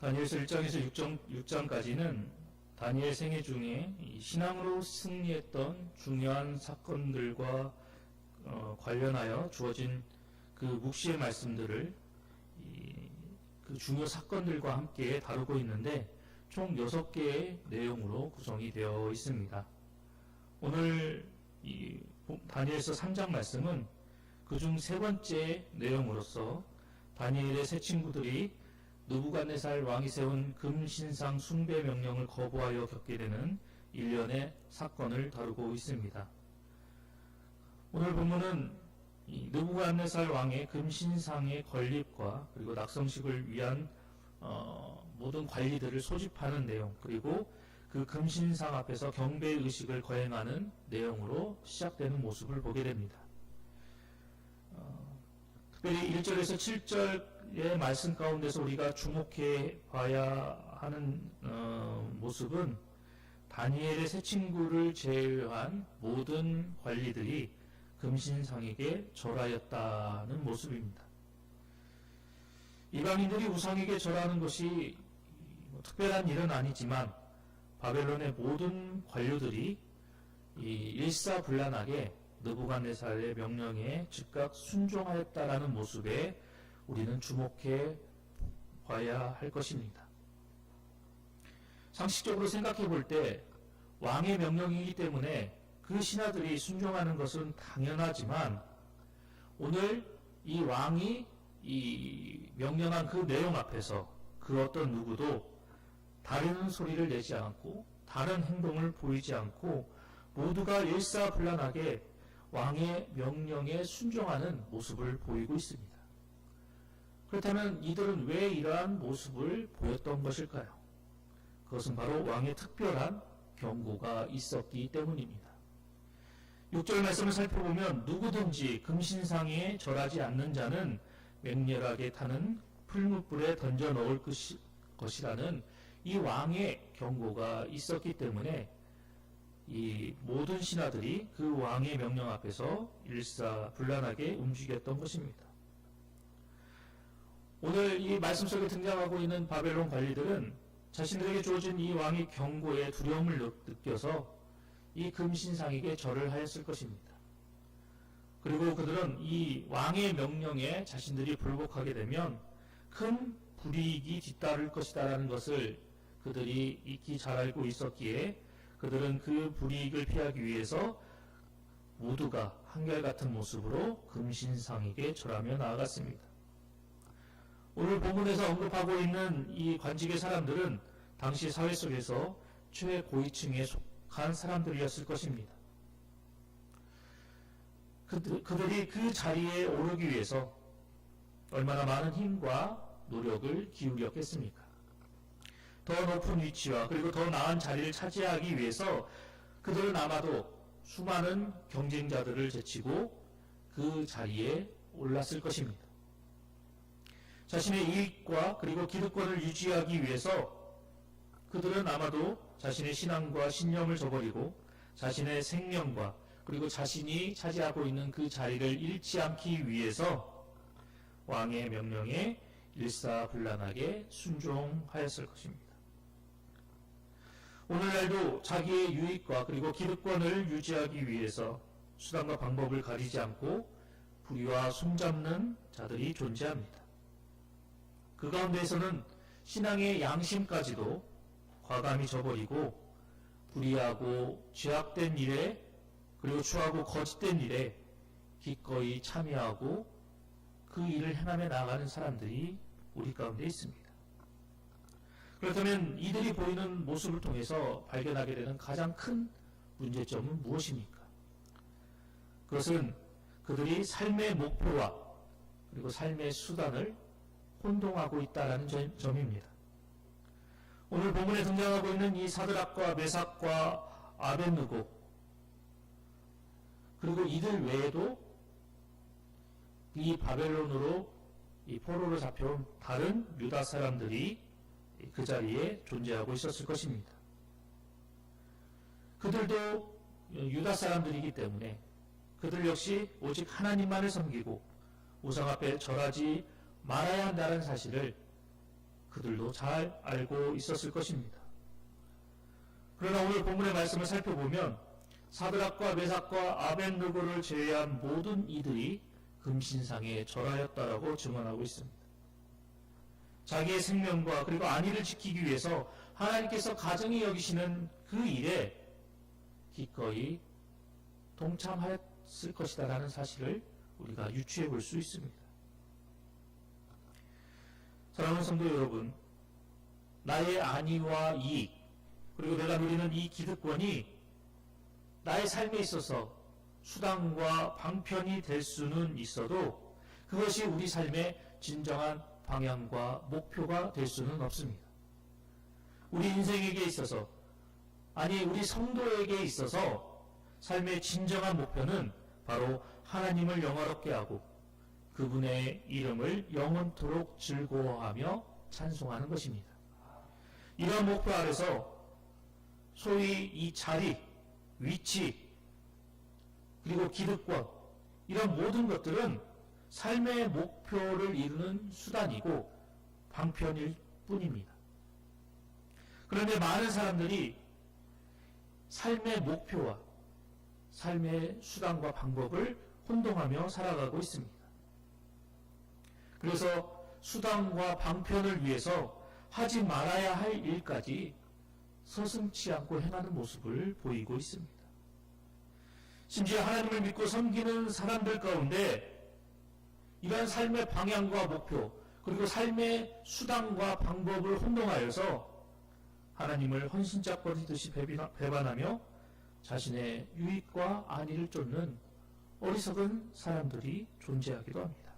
다니엘서 1장에서 6장까지는 다니엘 생애 중에 신앙으로 승리했던 중요한 사건들과 관련하여 주어진 그 묵시의 말씀들을 그 중요 사건들과 함께 다루고 있는데 총 6개의 내용으로 구성이 되어 있습니다. 오늘 이 다니엘서 3장 말씀은 그중 세 번째 내용으로서 다니엘의 세 친구들이 느부갓네살 왕이 세운 금신상 숭배 명령을 거부하여 겪게 되는 일련의 사건을 다루고 있습니다. 오늘 본문은 이 느부갓네살 왕의 금신상의 건립과 그리고 낙성식을 위한 모든 관리들을 소집하는 내용, 그리고 그 금신상 앞에서 경배의식을 거행하는 내용으로 시작되는 모습을 보게 됩니다. 특별히 1절에서 7절의 말씀 가운데서 우리가 주목해 봐야 하는 모습은 다니엘의 세 친구를 제외한 모든 관리들이 금신상에게 절하였다는 모습입니다. 이방인들이 우상에게 절하는 것이 특별한 일은 아니지만 바벨론의 모든 관료들이 일사불란하게 느부갓네살의 명령에 즉각 순종하였다라는 모습에 우리는 주목해 봐야 할 것입니다. 상식적으로 생각해 볼 때 왕의 명령이기 때문에 그 신하들이 순종하는 것은 당연하지만 오늘 이 왕이 이 명령한 그 내용 앞에서 그 어떤 누구도 다른 소리를 내지 않고 다른 행동을 보이지 않고 모두가 일사불란하게 왕의 명령에 순종하는 모습을 보이고 있습니다. 그렇다면 이들은 왜 이러한 모습을 보였던 것일까요? 그것은 바로 왕의 특별한 경고가 있었기 때문입니다. 6절 말씀을 살펴보면 누구든지 금신상에 절하지 않는 자는 맹렬하게 타는 풀무불에 던져 넣을 것이라는 이 왕의 경고가 있었기 때문에 이 모든 신하들이 그 왕의 명령 앞에서 일사불란하게 움직였던 것입니다. 오늘 이 말씀 속에 등장하고 있는 바벨론 관리들은 자신들에게 주어진 이 왕의 경고에 두려움을 느껴서 이 금신상에게 절을 하였을 것입니다. 그리고 그들은 이 왕의 명령에 자신들이 불복하게 되면 큰 불이익이 뒤따를 것이다라는 것을 그들이 익히 잘 알고 있었기에 그들은 그 불이익을 피하기 위해서 모두가 한결같은 모습으로 금신상에게 절하며 나아갔습니다. 오늘 본문에서 언급하고 있는 이 관직의 사람들은 당시 사회 속에서 최고위층에 속한 사람들이었을 것입니다. 그들이 그 자리에 오르기 위해서 얼마나 많은 힘과 노력을 기울였겠습니까? 더 높은 위치와 그리고 더 나은 자리를 차지하기 위해서 그들은 아마도 수많은 경쟁자들을 제치고 그 자리에 올랐을 것입니다. 자신의 이익과 그리고 기득권을 유지하기 위해서 그들은 아마도 자신의 신앙과 신념을 저버리고 자신의 생명과 그리고 자신이 차지하고 있는 그 자리를 잃지 않기 위해서 왕의 명령에 일사불란하게 순종하였을 것입니다. 오늘날도 자기의 유익과 그리고 기득권을 유지하기 위해서 수단과 방법을 가리지 않고 불의와 숨잡는 자들이 존재합니다. 그 가운데에서는 신앙의 양심까지도 과감히 저버리고 불의하고 죄악된 일에 그리고 추하고 거짓된 일에 기꺼이 참여하고 그 일을 행하며 나아가는 사람들이 우리 가운데 있습니다. 그렇다면 이들이 보이는 모습을 통해서 발견하게 되는 가장 큰 문제점은 무엇입니까? 그것은 그들이 삶의 목표와 그리고 삶의 수단을 혼동하고 있다는 점입니다. 오늘 본문에 등장하고 있는 이 사드락과 메삭과 아벳느고 그리고 이들 외에도 이 바벨론으로 이 포로로 잡혀온 다른 유다 사람들이 그 자리에 존재하고 있었을 것입니다. 그들도 유다 사람들이기 때문에 그들 역시 오직 하나님만을 섬기고 우상 앞에 절하지 말아야 한다는 사실을 그들도 잘 알고 있었을 것입니다. 그러나 오늘 본문의 말씀을 살펴보면 사드락과 메삭과 아벳느고를 제외한 모든 이들이 금신상에 절하였다라고 증언하고 있습니다. 자기의 생명과 그리고 안위를 지키기 위해서 하나님께서 가정히 여기시는 그 일에 기꺼이 동참하였을 것이다라는 사실을 우리가 유추해 볼 수 있습니다. 사랑하는 성도 여러분, 나의 안위와 이익 그리고 내가 누리는 이 기득권이 나의 삶에 있어서 수단과 방편이 될 수는 있어도 그것이 우리 삶의 진정한 방향과 목표가 될 수는 없습니다. 우리 인생에게 있어서, 아니 우리 성도에게 있어서 삶의 진정한 목표는 바로 하나님을 영화롭게 하고 그분의 이름을 영원토록 즐거워하며 찬송하는 것입니다. 이런 목표 아래서 소위 이 자리, 위치, 그리고 기득권, 이런 모든 것들은 삶의 목표를 이루는 수단이고 방편일 뿐입니다. 그런데 많은 사람들이 삶의 목표와 삶의 수단과 방법을 혼동하며 살아가고 있습니다. 그래서 수단과 방편을 위해서 하지 말아야 할 일까지 서슴지 않고 행하는 모습을 보이고 있습니다. 심지어 하나님을 믿고 섬기는 사람들 가운데 이러한 삶의 방향과 목표 그리고 삶의 수단과 방법을 혼동하여서 하나님을 헌신짝거리듯이 배반하며 자신의 유익과 안위를 쫓는 어리석은 사람들이 존재하기도 합니다.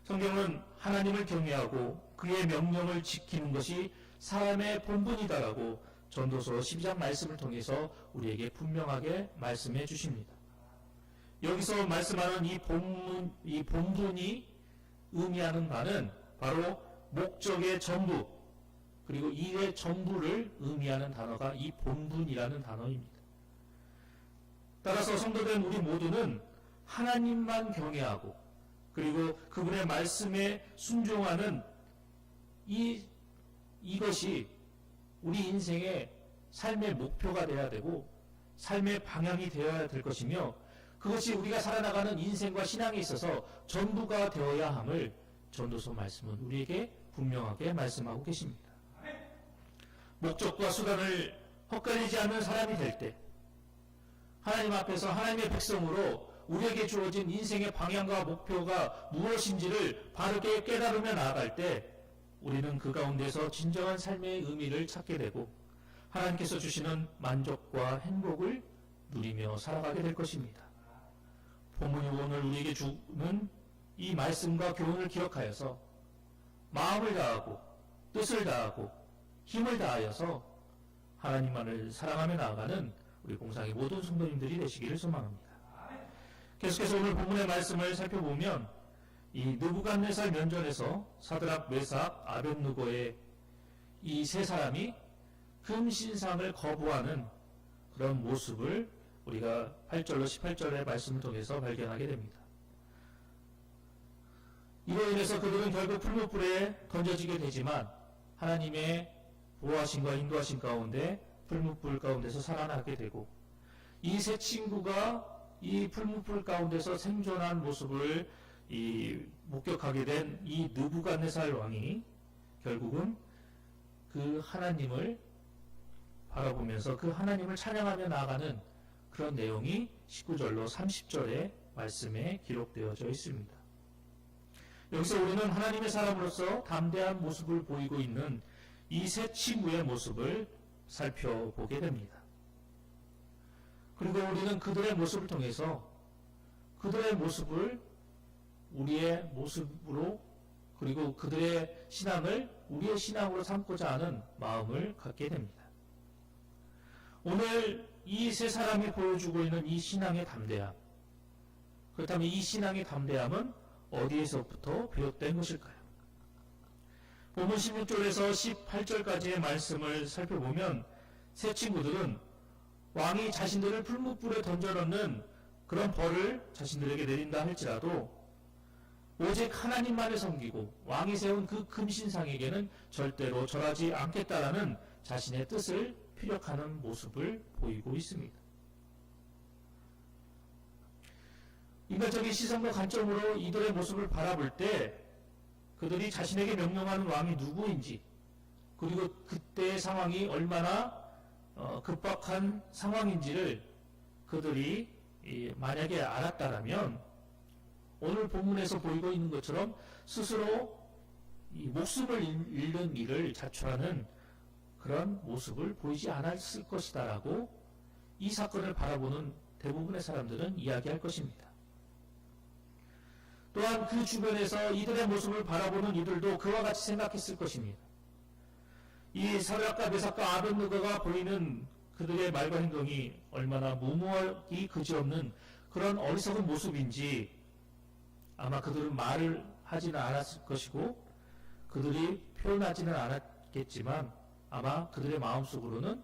성경은 하나님을 경외하고 그의 명령을 지키는 것이 사람의 본분이다라고 전도서 12장 말씀을 통해서 우리에게 분명하게 말씀해 주십니다. 여기서 말씀하는 이 본분이 의미하는 바는 바로 목적의 전부 그리고 일의 전부를 의미하는 단어가 이 본분이라는 단어입니다. 따라서 성도된 우리 모두는 하나님만 경외하고 그리고 그분의 말씀에 순종하는 이것이 우리 인생의 삶의 목표가 되어야 되고 삶의 방향이 되어야 될 것이며 그것이 우리가 살아나가는 인생과 신앙에 있어서 전부가 되어야 함을 전도서 말씀은 우리에게 분명하게 말씀하고 계십니다. 목적과 수단을 헛갈리지 않는 사람이 될 때 하나님 앞에서 하나님의 백성으로 우리에게 주어진 인생의 방향과 목표가 무엇인지를 바르게 깨달으며 나아갈 때 우리는 그 가운데서 진정한 삶의 의미를 찾게 되고 하나님께서 주시는 만족과 행복을 누리며 살아가게 될 것입니다. 본문이 오늘 우리에게 주는 이 말씀과 교훈을 기억하여서 마음을 다하고 뜻을 다하고 힘을 다하여서 하나님만을 사랑하며 나아가는 우리 공상의 모든 성도님들이 되시기를 소망합니다. 계속해서 오늘 본문의 말씀을 살펴보면 이 느부갓네살 면전에서 사드락, 메삭, 아벳느고의 이 세 사람이 금신상을 거부하는 그런 모습을 우리가 8절로 18절의 말씀을 통해서 발견하게 됩니다. 이로 인해서 그들은 결국 풀무불에 던져지게 되지만 하나님의 보호하심과 인도하심 가운데 풀무불 가운데서 살아나게 되고 이 세 친구가 이 풀무불 가운데서 생존한 모습을 목격하게 된 이 느부갓네살 왕이 결국은 그 하나님을 바라보면서 그 하나님을 찬양하며 나아가는 그런 내용이 19절로 30절의 말씀에 기록되어져 있습니다. 여기서 우리는 하나님의 사람으로서 담대한 모습을 보이고 있는 이 세 친구의 모습을 살펴보게 됩니다. 그리고 우리는 그들의 모습을 통해서 그들의 모습을 우리의 모습으로 그리고 그들의 신앙을 우리의 신앙으로 삼고자 하는 마음을 갖게 됩니다. 오늘 이 세 사람이 보여주고 있는 이 신앙의 담대함, 그렇다면 이 신앙의 담대함은 어디에서부터 비롯된 것일까요? 본문 16절에서 18절까지의 말씀을 살펴보면 세 친구들은 왕이 자신들을 풀무불에 던져넣는 그런 벌을 자신들에게 내린다 할지라도 오직 하나님만을 섬기고 왕이 세운 그 금신상에게는 절대로 절하지 않겠다라는 자신의 뜻을 피력하는 모습을 보이고 있습니다. 인간적인 시선과 관점으로 이들의 모습을 바라볼 때 그들이 자신에게 명령하는 왕이 누구인지, 그리고 그때의 상황이 얼마나 급박한 상황인지를 그들이 만약에 알았다라면 오늘 본문에서 보이고 있는 것처럼 스스로 이 목숨을 잃는 일을 자초하는 그런 모습을 보이지 않았을 것이다라고 이 사건을 바라보는 대부분의 사람들은 이야기할 것입니다. 또한 그 주변에서 이들의 모습을 바라보는 이들도 그와 같이 생각했을 것입니다. 이 사드락과 메삭과 아벳느고가 보이는 그들의 말과 행동이 얼마나 무모하기 그지없는 그런 어리석은 모습인지 아마 그들은 말을 하지는 않았을 것이고 그들이 표현하지는 않았겠지만 아마 그들의 마음속으로는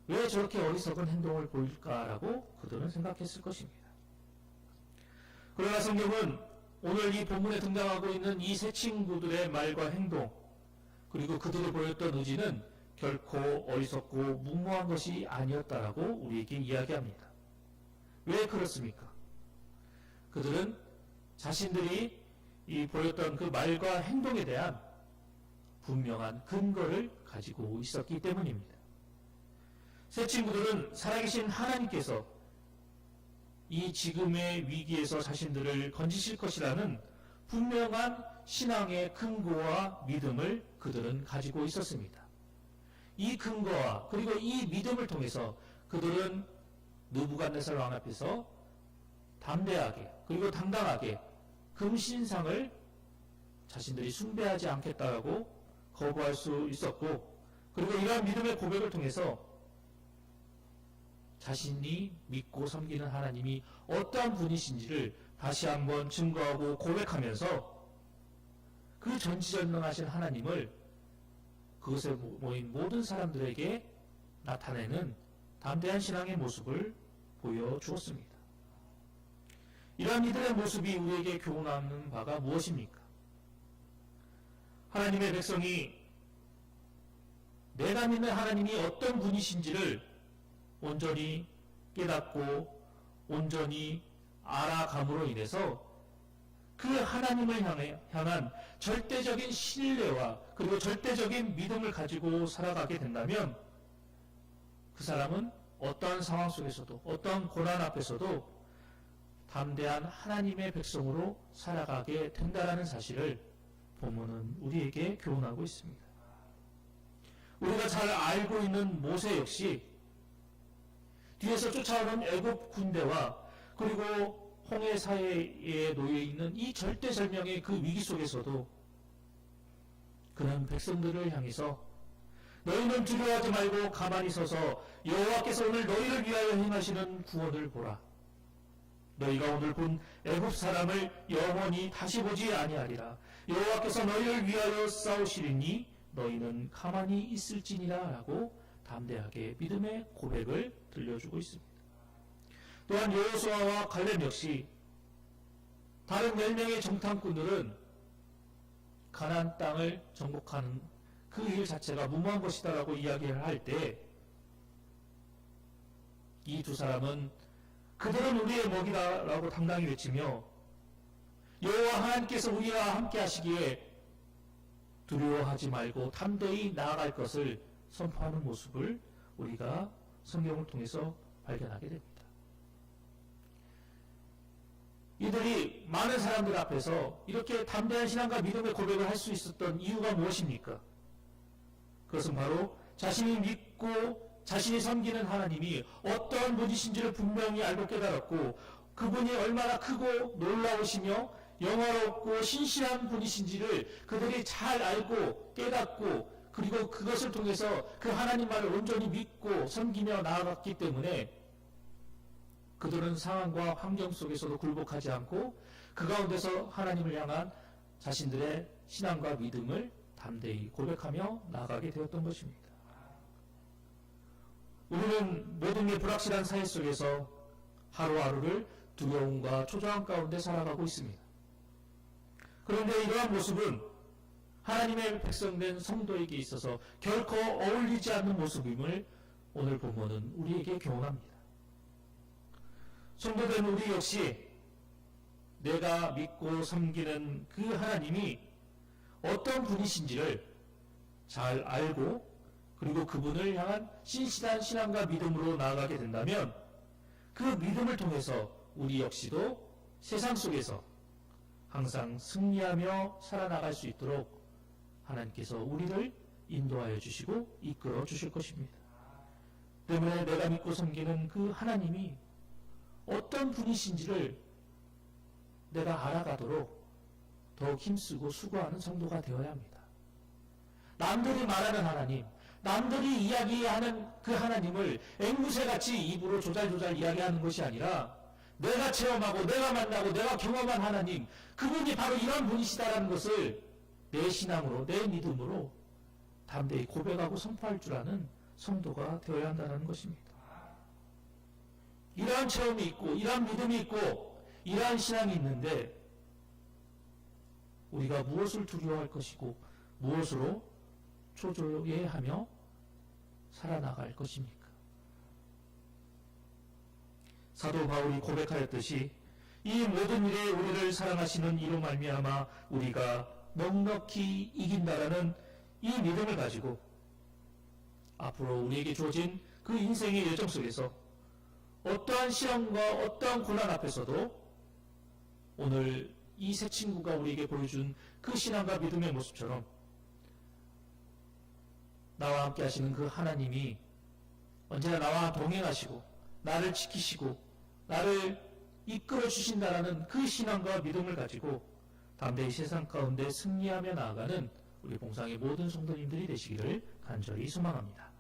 왜 저렇게 어리석은 행동을 보일까라고 그들은 생각했을 것입니다. 그러나 성경은 오늘 이 본문에 등장하고 있는 이 세 친구들의 말과 행동, 그리고 그들이 보였던 의지는 결코 어리석고 무모한 것이 아니었다라고 우리에게 이야기합니다. 왜 그렇습니까? 그들은 자신들이 보였던 그 말과 행동에 대한 분명한 근거를 가지고 있었기 때문입니다. 세 친구들은 살아계신 하나님께서 이 지금의 위기에서 자신들을 건지실 것이라는 분명한 신앙의 근거와 믿음을 그들은 가지고 있었습니다. 이 근거와 그리고 이 믿음을 통해서 그들은 느부갓네살 왕 앞에서 담대하게 그리고 당당하게 금신상을 자신들이 숭배하지 않겠다라고 거부할 수 있었고, 그리고 이러한 믿음의 고백을 통해서 자신이 믿고 섬기는 하나님이 어떠한 분이신지를 다시 한번 증거하고 고백하면서 그 전지전능하신 하나님을 그것에 모인 모든 사람들에게 나타내는 담대한 신앙의 모습을 보여주었습니다. 이러한 이들의 모습이 우리에게 교훈하는 바가 무엇입니까? 하나님의 백성이 내가 믿는 하나님이 어떤 분이신지를 온전히 깨닫고 온전히 알아감으로 인해서 그 하나님을 향한 절대적인 신뢰와 그리고 절대적인 믿음을 가지고 살아가게 된다면 그 사람은 어떠한 상황 속에서도 어떠한 고난 앞에서도 담대한 하나님의 백성으로 살아가게 된다는 사실을 본문은 우리에게 교훈하고 있습니다. 우리가 잘 알고 있는 모세 역시 뒤에서 쫓아오는 애굽 군대와 그리고 홍해 사이에 놓여 있는 이 절대절명의 그 위기 속에서도 그는 백성들을 향해서 너희는 두려워하지 말고 가만히 서서 여호와께서 오늘 너희를 위하여 행하시는 구원을 보라. 너희가 오늘 본 애굽 사람을 영원히 다시 보지 아니하리라. 여호와께서 너희를 위하여 싸우시리니 너희는 가만히 있을지니라 라고 담대하게 믿음의 고백을 들려주고 있습니다. 또한 여호수아와 갈렙 역시 다른 10명의 정탐꾼들은 가나안 땅을 정복하는 그 일 자체가 무모한 것이다라고 이야기를 할 때 이 두 사람은 그들은 우리의 먹이다라고 당당히 외치며 여호와 하나님께서 우리와 함께 하시기에 두려워하지 말고 담대히 나아갈 것을 선포하는 모습을 우리가 성경을 통해서 발견하게 됩니다. 이들이 많은 사람들 앞에서 이렇게 담대한 신앙과 믿음의 고백을 할 수 있었던 이유가 무엇입니까? 그것은 바로 자신이 믿고 자신이 섬기는 하나님이 어떠한 분이신지를 분명히 알고 깨달았고 그분이 얼마나 크고 놀라우시며 영화롭고 신실한 분이신지를 그들이 잘 알고 깨닫고 그리고 그것을 통해서 그 하나님만을 온전히 믿고 섬기며 나아갔기 때문에 그들은 상황과 환경 속에서도 굴복하지 않고 그 가운데서 하나님을 향한 자신들의 신앙과 믿음을 담대히 고백하며 나아가게 되었던 것입니다. 우리는 모든 게 불확실한 사회 속에서 하루하루를 두려움과 초조함 가운데 살아가고 있습니다. 그런데 이러한 모습은 하나님의 백성된 성도에게 있어서 결코 어울리지 않는 모습임을 오늘 본문은 우리에게 교훈합니다. 성도된 우리 역시 내가 믿고 섬기는 그 하나님이 어떤 분이신지를 잘 알고 그리고 그분을 향한 신실한 신앙과 믿음으로 나아가게 된다면 그 믿음을 통해서 우리 역시도 세상 속에서 항상 승리하며 살아나갈 수 있도록 하나님께서 우리를 인도하여 주시고 이끌어 주실 것입니다. 때문에 내가 믿고 섬기는 그 하나님이 어떤 분이신지를 내가 알아가도록 더욱 힘쓰고 수고하는 성도가 되어야 합니다. 남들이 말하는 하나님, 남들이 이야기하는 그 하나님을 앵무새같이 입으로 조잘조잘 이야기하는 것이 아니라 내가 체험하고 내가 만나고 내가 경험한 하나님, 그분이 바로 이런 분이시다라는 것을 내 신앙으로, 내 믿음으로 담대히 고백하고 선포할 줄 아는 성도가 되어야 한다는 것입니다. 이러한 체험이 있고 이러한 믿음이 있고 이러한 신앙이 있는데 우리가 무엇을 두려워할 것이고 무엇으로 초조해하며 살아나갈 것입니까? 사도 바울이 고백하였듯이 이 모든 일에 우리를 사랑하시는 이로 말미암아 우리가 넉넉히 이긴다라는 이 믿음을 가지고 앞으로 우리에게 주어진 그 인생의 여정 속에서 어떠한 시험과 어떠한 고난 앞에서도 오늘 이 새 친구가 우리에게 보여준 그 신앙과 믿음의 모습처럼 나와 함께 하시는 그 하나님이 언제나 나와 동행하시고 나를 지키시고 나를 이끌어 주신다라는 그 신앙과 믿음을 가지고 담대히 세상 가운데 승리하며 나아가는 우리 봉상의 모든 성도님들이 되시기를 간절히 소망합니다.